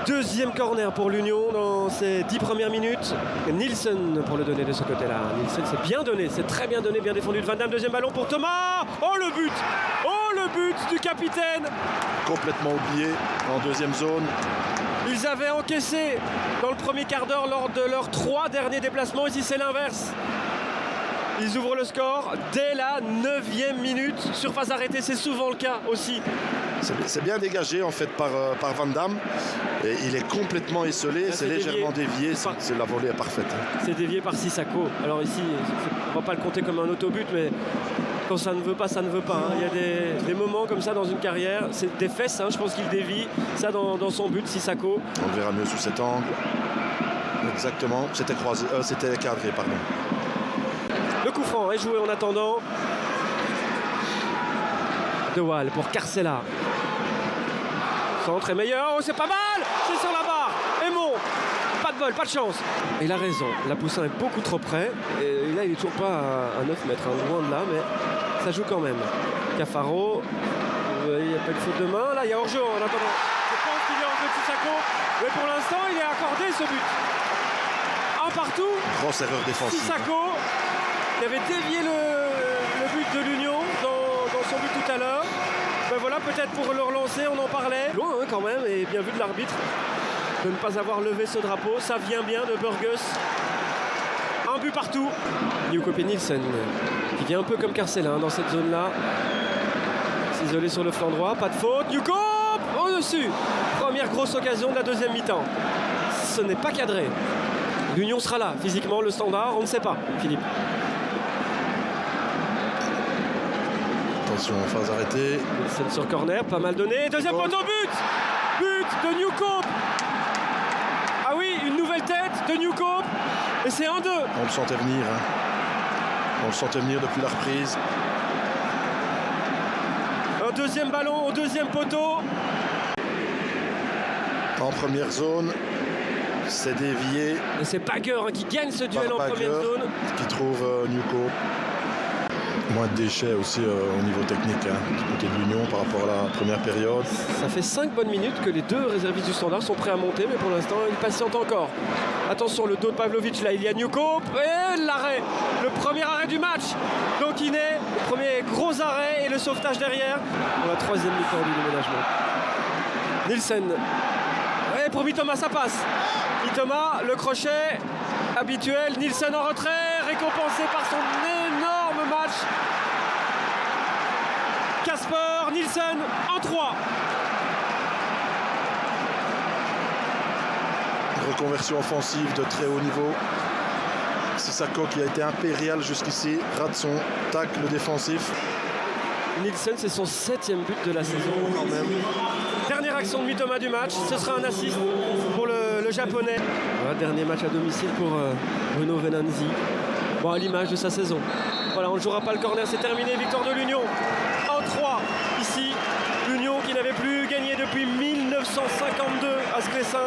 Deuxième corner pour l'Union dans ces 10 premières minutes. Nielsen pour le donner de ce côté-là. Nielsen c'est bien donné, c'est très bien donné, bien défendu de Van Damme. Deuxième ballon pour Thomas. Oh le but! Oh le but du capitaine! Complètement oublié en deuxième zone. Ils avaient encaissé dans le premier quart d'heure lors de leurs 3 derniers déplacements. Ici c'est l'inverse. Ils ouvrent le score dès la 9e minute. Surface arrêtée, c'est souvent le cas aussi. C'est bien dégagé en fait par Van Damme. Et il est complètement esselé, c'est légèrement dévié. La volée est parfaite. C'est dévié par Sissako. Alors ici, on ne va pas le compter comme un autobut, mais quand ça ne veut pas, ça ne veut pas. Il y a des moments comme ça dans une carrière. C'est des fesses, je pense qu'il dévie ça dans son but, Sissako. On le verra mieux sous cet angle. Exactement, c'était cadré, pardon. Le coup franc est joué en attendant. De Waal pour Carcella. Centre est meilleur. Oh, c'est pas mal! C'est sur la barre. Aymon. Pas de bol, pas de chance. Il a raison. La Poussin est beaucoup trop près. Et là, il est toujours pas à 9 mètres. Loin de là, mais ça joue quand même. Cafaro. Il n'y a pas de faute de main. Là, il y a hors-jeu en attendant. Je pense qu'il y a hors-jeu de Sissako. Mais pour l'instant, il est accordé ce but. Un partout. Grosse erreur défensive. Sissako qui avait dévié le but de l'Union dans son but tout à l'heure. Ben voilà, peut-être pour le relancer, on en parlait. Loin quand même, et bien vu de l'arbitre de ne pas avoir levé ce drapeau. Ça vient bien de Burgess. Un but partout. Newcope et Nielsen qui vient un peu comme Carcella dans cette zone-là. S'isoler sur le flanc droit, pas de faute. Newcope au-dessus. Première grosse occasion de la deuxième mi-temps. Ce n'est pas cadré. L'Union sera là, physiquement, le standard, on ne sait pas, Philippe. Attention, phase arrêtée. Nielsen sur corner, pas mal donné. Deuxième poteau, but! But de Newcope! Ah oui, une nouvelle tête de Newcope. Et c'est 1-2. On le sentait venir. On le sentait venir depuis la reprise. Un deuxième ballon au deuxième poteau. En première zone. C'est dévié. Et c'est Bagger qui gagne ce duel en première zone. Qui trouve Newcope. Moins de déchets aussi au niveau technique du côté de l'Union par rapport à la première période. Ça fait 5 bonnes minutes que les deux réservistes du Standard sont prêts à monter, mais pour l'instant ils patientent encore. Attention, le dos de Pavlovic, là il y a Newcope et l'arrêt, le premier arrêt du match. Donc il est le premier gros arrêt et le sauvetage derrière pour la 3e mi-temps du déménagement. Nielsen. Et pour Mitoma ça passe. Mitoma, le crochet habituel. Nielsen en retrait, récompensé par son énorme match. Casper Nielsen en 3. Reconversion offensive de très haut niveau. Sissako qui a été impérial jusqu'ici rate son tacle défensif. Nielsen, c'est son 7e but de la saison quand même. Dernière action de Mitoma du match, ce sera un assist pour le japonais. Voilà, dernier match à domicile pour Bruno Venanzi. Bon, à l'image de sa saison. Voilà, on ne jouera pas le corner, c'est terminé. Victoire de l'Union en 3 ici. L'Union qui n'avait plus gagné depuis 1952 à Sclessin.